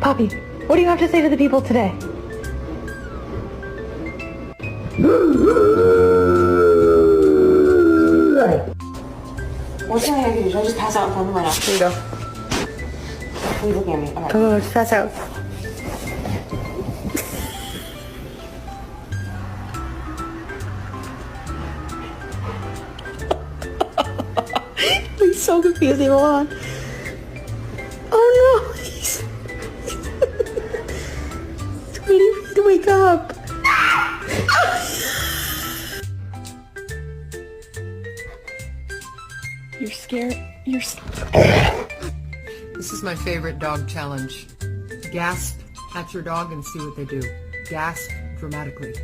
Poppy, what do you have to say to the people today? 我现在也跟你说，just pass out in front of the window. Here you go. Please look at me. Okay. Oh, just pass out. He's so confusing. Hold on. Oh no. He's waiting for you to wake up. You're scared. This is my favorite dog challenge. Gasp at your dog and see what they do. Gasp dramatically.